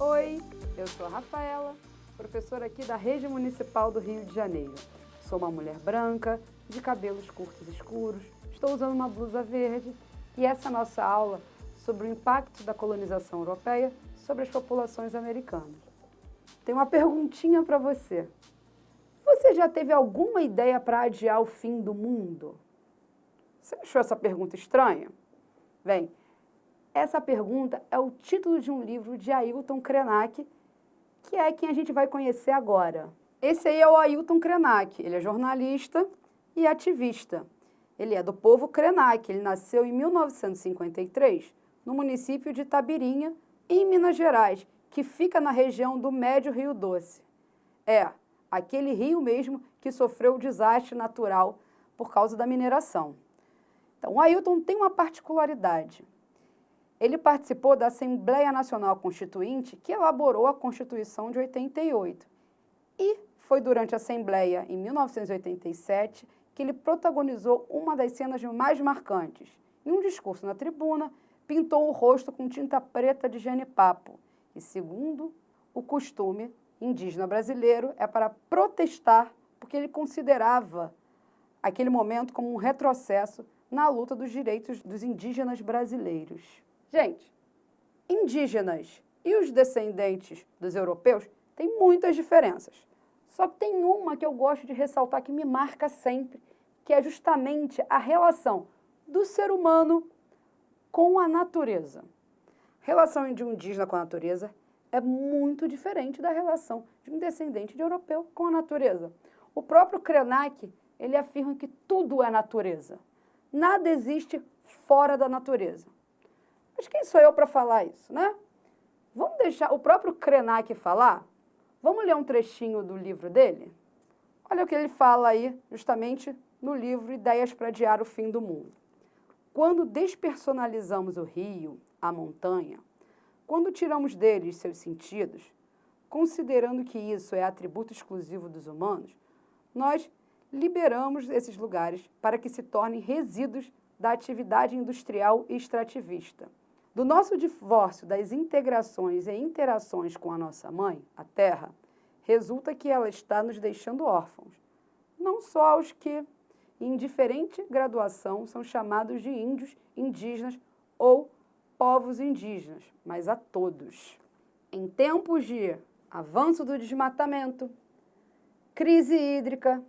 Oi, eu sou a Rafaela, professora aqui da Rede Municipal do Rio de Janeiro. Sou uma mulher branca, de cabelos curtos escuros, estou usando uma blusa verde e essa é a nossa aula sobre o impacto da colonização europeia sobre as populações americanas. Tem uma perguntinha para você. Você já teve alguma ideia para adiar o fim do mundo? Você achou essa pergunta estranha? Bem, essa pergunta é o título de um livro de Ailton Krenak, que é quem a gente vai conhecer agora. Esse aí é o Ailton Krenak, ele é jornalista e ativista. Ele é do povo Krenak, ele nasceu em 1953, no município de Itabirinha, em Minas Gerais, que fica na região do Médio Rio Doce. É, aquele rio mesmo que sofreu o desastre natural por causa da mineração. Então, o Ailton tem uma particularidade. Ele participou da Assembleia Nacional Constituinte, que elaborou a Constituição de 88. E foi durante a Assembleia, em 1987, que ele protagonizou uma das cenas mais marcantes. Em um discurso na tribuna, pintou o rosto com tinta preta de jenipapo. E, segundo o costume indígena brasileiro, é para protestar, porque ele considerava aquele momento como um retrocesso na luta dos direitos dos indígenas brasileiros. Gente, indígenas e os descendentes dos europeus têm muitas diferenças. Só que tem uma que eu gosto de ressaltar que me marca sempre, que é justamente a relação do ser humano com a natureza. A relação de um indígena com a natureza é muito diferente da relação de um descendente de europeu com a natureza. O próprio Krenak, ele afirma que tudo é natureza. Nada existe fora da natureza. Mas quem sou eu para falar isso, né? Vamos deixar o próprio Krenak falar? Vamos ler um trechinho do livro dele? Olha o que ele fala aí, justamente no livro Ideias para Adiar o Fim do Mundo. Quando despersonalizamos o rio, a montanha, quando tiramos deles seus sentidos, considerando que isso é atributo exclusivo dos humanos, nós liberamos esses lugares para que se tornem resíduos da atividade industrial e extrativista. Do nosso divórcio das integrações e interações com a nossa mãe, a Terra, resulta que ela está nos deixando órfãos. Não só aos que, em diferente graduação, são chamados de índios, indígenas ou povos indígenas, mas a todos. Em tempos de avanço do desmatamento, crise hídrica,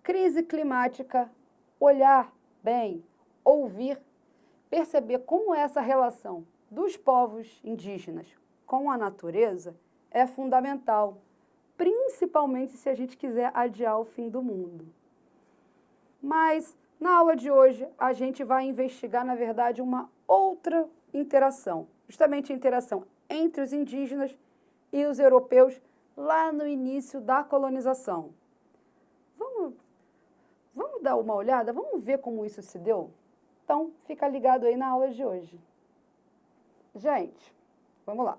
crise climática, olhar bem, ouvir, perceber como essa relação dos povos indígenas com a natureza é fundamental, principalmente se a gente quiser adiar o fim do mundo. Mas, na aula de hoje, a gente vai investigar, na verdade, uma outra interação, justamente a interação entre os indígenas e os europeus lá no início da colonização. Vamos dar uma olhada? Vamos ver como isso se deu? Então, fica ligado aí na aula de hoje. Gente, vamos lá.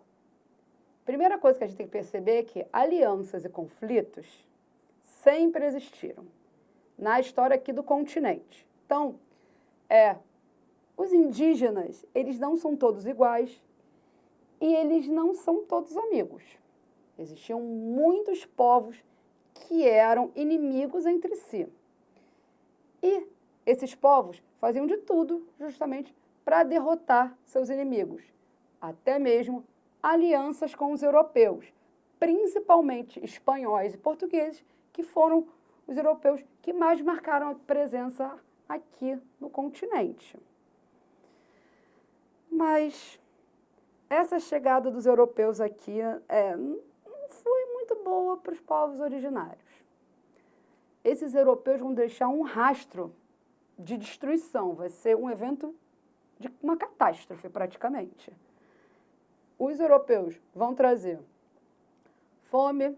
Primeira coisa que a gente tem que perceber é que alianças e conflitos sempre existiram na história aqui do continente. Então, os indígenas, eles não são todos iguais e eles não são todos amigos. Existiam muitos povos que eram inimigos entre si. E esses povos faziam de tudo justamente para derrotar seus inimigos, até mesmo alianças com os europeus, principalmente espanhóis e portugueses, que foram os europeus que mais marcaram a presença aqui no continente. Mas essa chegada dos europeus aqui não foi muito boa para os povos originários. Esses europeus vão deixar um rastro de destruição, vai ser um evento de uma catástrofe praticamente. Os europeus vão trazer fome,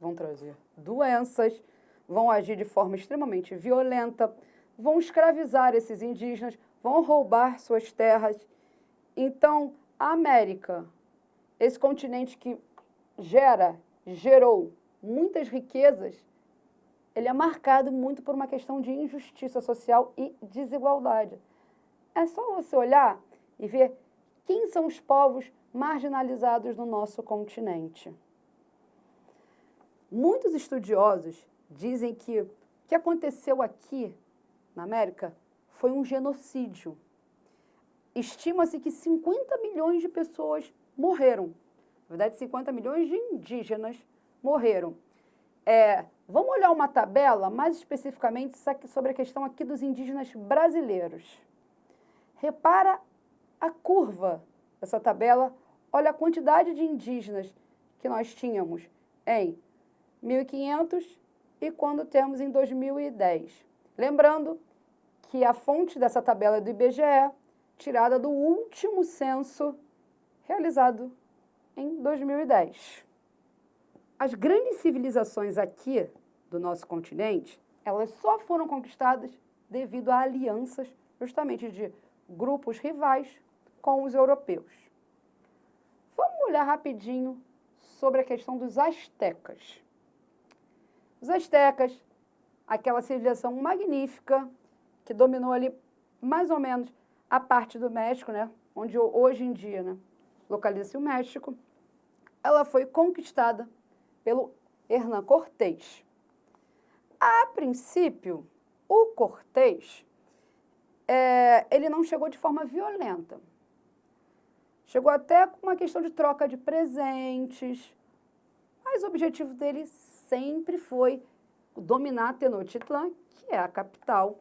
vão trazer doenças, vão agir de forma extremamente violenta, vão escravizar esses indígenas, vão roubar suas terras. Então, a América, esse continente que gerou muitas riquezas, ele é marcado muito por uma questão de injustiça social e desigualdade. É só você olhar e ver quem são os povos marginalizados no nosso continente. Muitos estudiosos dizem que o que aconteceu aqui na América foi um genocídio. Estima-se que 50 milhões de pessoas morreram. Na verdade, 50 milhões de indígenas morreram. Vamos olhar uma tabela, mais especificamente sobre a questão aqui dos indígenas brasileiros. Repara a curva dessa tabela, olha a quantidade de indígenas que nós tínhamos em 1500 e quando temos em 2010. Lembrando que a fonte dessa tabela é do IBGE, tirada do último censo realizado em 2010. As grandes civilizações aqui do nosso continente, elas só foram conquistadas devido a alianças justamente de grupos rivais com os europeus. Vamos olhar rapidinho sobre a questão dos astecas. Os astecas, aquela civilização magnífica que dominou ali mais ou menos a parte do México, né, onde hoje em dia, né, localiza-se o México, ela foi conquistada pelo Hernán Cortés. A princípio, o Cortés, ele não chegou de forma violenta. Chegou até com uma questão de troca de presentes, mas o objetivo dele sempre foi dominar Tenochtitlán, que é a capital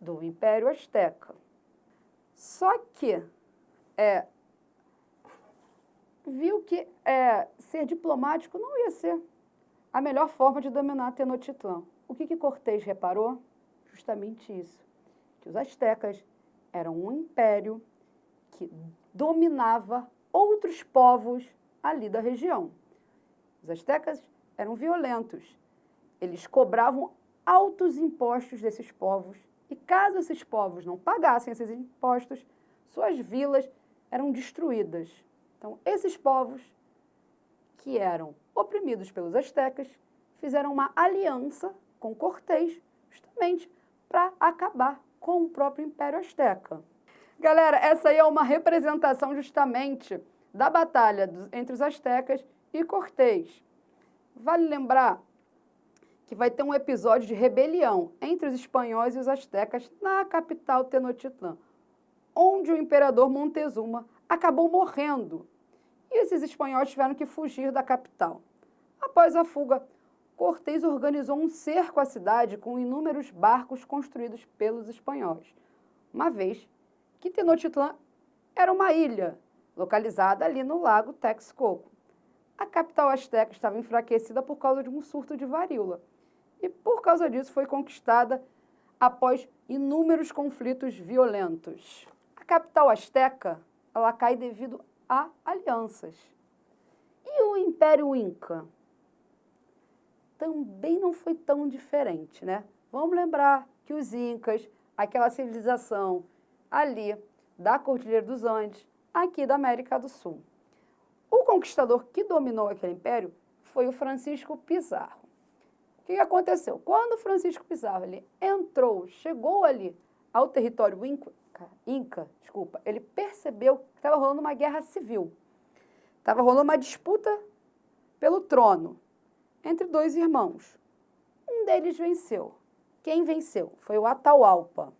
do Império Azteca. Só que viu que ser diplomático não ia ser a melhor forma de dominar Tenochtitlán. O que Cortés reparou? Justamente isso, que os astecas eram um império que dominava outros povos ali da região. Os astecas eram violentos. Eles cobravam altos impostos desses povos e caso esses povos não pagassem esses impostos, suas vilas eram destruídas. Então, esses povos que eram oprimidos pelos astecas fizeram uma aliança com Cortés justamente para acabar com o próprio Império Azteca. Galera, essa aí é uma representação justamente da batalha entre os astecas e Cortés. Vale lembrar que vai ter um episódio de rebelião entre os espanhóis e os astecas na capital Tenochtitlán, onde o imperador Montezuma acabou morrendo e esses espanhóis tiveram que fugir da capital. Após a fuga, Cortés organizou um cerco à cidade com inúmeros barcos construídos pelos espanhóis, uma vez que Tenochtitlán era uma ilha localizada ali no lago Texcoco. A capital asteca estava enfraquecida por causa de um surto de varíola e, por causa disso, foi conquistada após inúmeros conflitos violentos. A capital asteca, ela cai devido a alianças. E o Império Inca? Também não foi tão diferente, né? Vamos lembrar que os Incas, aquela civilização ali da Cordilheira dos Andes, aqui da América do Sul. O conquistador que dominou aquele império foi o Francisco Pizarro. O que aconteceu? Quando o Francisco Pizarro ele chegou ali ao território Inca, ele percebeu que estava rolando uma guerra civil. Estava rolando uma disputa pelo trono entre dois irmãos. Um deles venceu. Quem venceu? Foi o Atahualpa.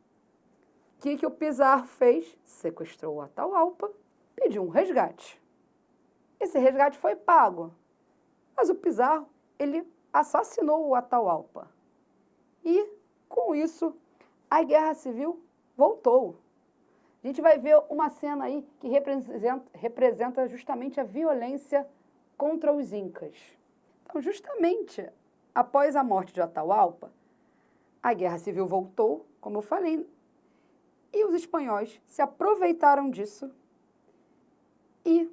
O que o Pizarro fez? Sequestrou o Atahualpa, pediu um resgate. Esse resgate foi pago, mas o Pizarro, ele assassinou o Atahualpa. E, com isso, a guerra civil voltou. A gente vai ver uma cena aí que representa justamente a violência contra os Incas. Então, justamente após a morte de Atahualpa, a guerra civil voltou, como eu falei, e os espanhóis se aproveitaram disso e,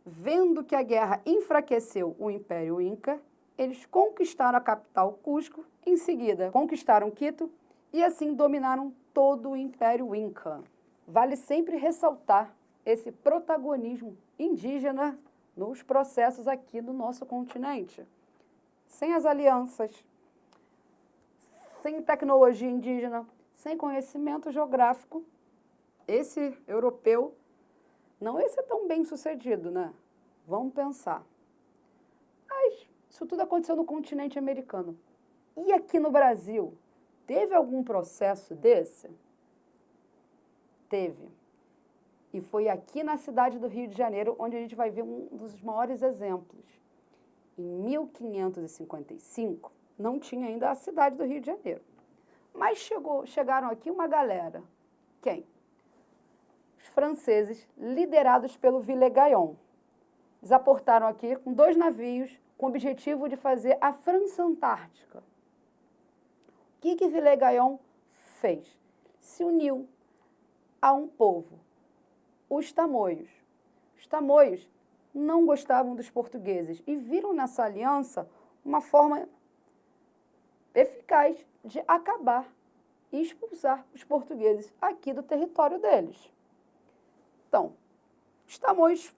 vendo que a guerra enfraqueceu o Império Inca, eles conquistaram a capital Cusco, em seguida conquistaram Quito e assim dominaram todo o Império Inca. Vale sempre ressaltar esse protagonismo indígena nos processos aqui do nosso continente. Sem as alianças, sem tecnologia indígena, sem conhecimento geográfico, esse europeu não ia ser tão bem sucedido, né? Vamos pensar. Mas isso tudo aconteceu no continente americano. E aqui no Brasil, teve algum processo desse? Teve. E foi aqui na cidade do Rio de Janeiro onde a gente vai ver um dos maiores exemplos. Em 1555, não tinha ainda a cidade do Rio de Janeiro. Mas chegaram aqui uma galera. Quem? Os franceses, liderados pelo Villegagnon. Eles aportaram aqui com 2 navios com o objetivo de fazer a França Antártica. O que Villegagnon fez? Se uniu a um povo, os tamoios. Os tamoios não gostavam dos portugueses e viram nessa aliança uma forma eficaz de acabar e expulsar os portugueses aqui do território deles. Então, os tamoios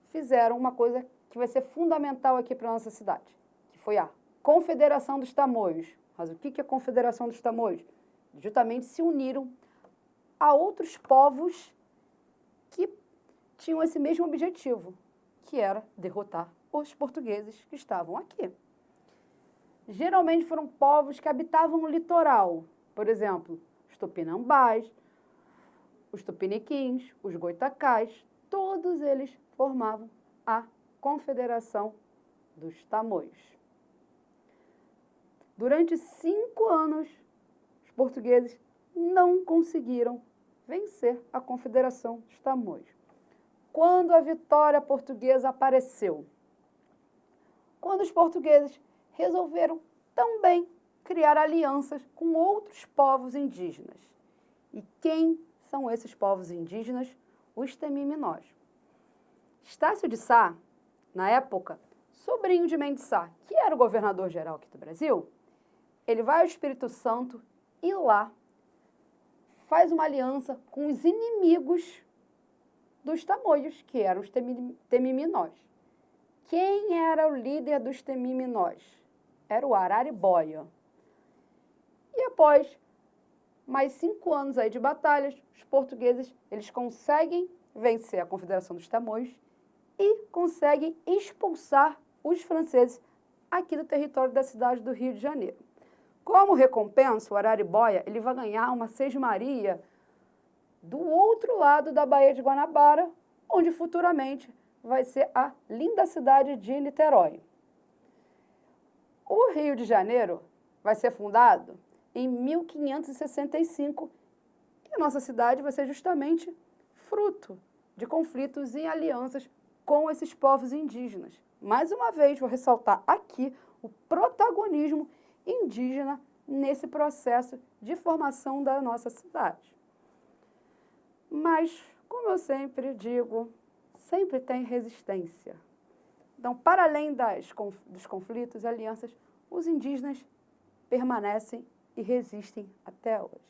fizeram uma coisa que vai ser fundamental aqui para a nossa cidade, que foi a Confederação dos Tamoios. Mas o que é a Confederação dos Tamoios? Justamente se uniram a outros povos que tinham esse mesmo objetivo, que era derrotar os portugueses que estavam aqui. Geralmente foram povos que habitavam o litoral, por exemplo, os tupinambás, os tupiniquins, os goitacás, todos eles formavam a Confederação dos Tamoios. Durante 5 anos, os portugueses não conseguiram vencer a Confederação dos Tamoios. Quando a vitória portuguesa apareceu? Quando os portugueses resolveram também criar alianças com outros povos indígenas. E quem são esses povos indígenas? Os Temiminós. Estácio de Sá, na época, sobrinho de Mendes Sá, que era o governador-geral aqui do Brasil, ele vai ao Espírito Santo e lá faz uma aliança com os inimigos dos tamoios, que eram os Temiminós. Quem era o líder dos Temiminós? Era o Araribóia. E após mais 5 anos aí de batalhas, os portugueses eles conseguem vencer a Confederação dos Tamoios e conseguem expulsar os franceses aqui do território da cidade do Rio de Janeiro. Como recompensa, o Araribóia ele vai ganhar uma sesmaria do outro lado da Baía de Guanabara, onde futuramente vai ser a linda cidade de Niterói. O Rio de Janeiro vai ser fundado em 1565 e a nossa cidade vai ser justamente fruto de conflitos e alianças com esses povos indígenas. Mais uma vez, vou ressaltar aqui o protagonismo indígena nesse processo de formação da nossa cidade. Mas, como eu sempre digo, sempre tem resistência. Então, para além dos conflitos e alianças, os indígenas permanecem e resistem até hoje.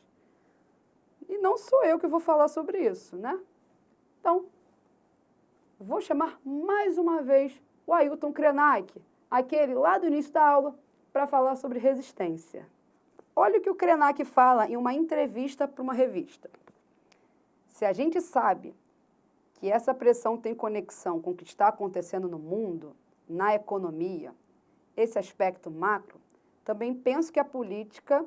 E não sou eu que vou falar sobre isso, né? Então, vou chamar mais uma vez o Ailton Krenak, aquele lá do início da aula, para falar sobre resistência. Olha o que o Krenak fala em uma entrevista para uma revista. Se a gente sabe que essa pressão tem conexão com o que está acontecendo no mundo, na economia, esse aspecto macro, também penso que a política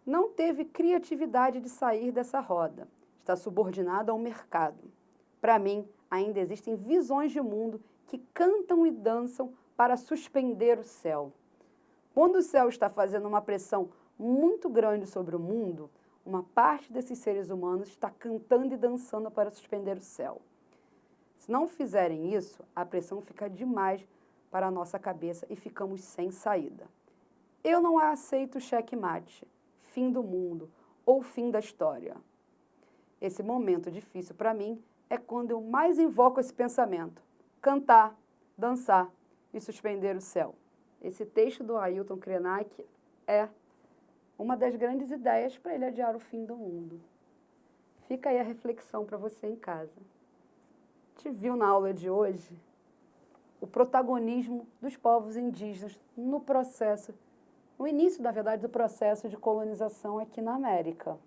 não teve criatividade de sair dessa roda. Está subordinada ao mercado. Para mim, ainda existem visões de mundo que cantam e dançam para suspender o céu. Quando o céu está fazendo uma pressão muito grande sobre o mundo, uma parte desses seres humanos está cantando e dançando para suspender o céu. Se não fizerem isso, a pressão fica demais para a nossa cabeça e ficamos sem saída. Eu não aceito checkmate, fim do mundo ou fim da história. Esse momento difícil para mim é quando eu mais invoco esse pensamento: cantar, dançar e suspender o céu. Esse texto do Ailton Krenak é uma das grandes ideias para ele adiar o fim do mundo. Fica aí a reflexão para você em casa. Te viu na aula de hoje o protagonismo dos povos indígenas no processo, no início, na verdade, do processo de colonização aqui na América.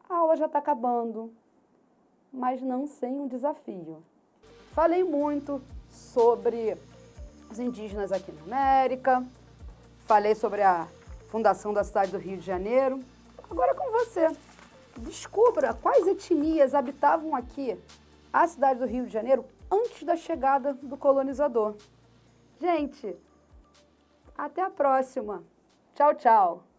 A aula já está acabando, mas não sem um desafio. Falei muito sobre os indígenas aqui na América, falei sobre a fundação da cidade do Rio de Janeiro. Agora é com você. Descubra quais etnias habitavam aqui, a cidade do Rio de Janeiro, antes da chegada do colonizador. Gente, até a próxima. Tchau, tchau.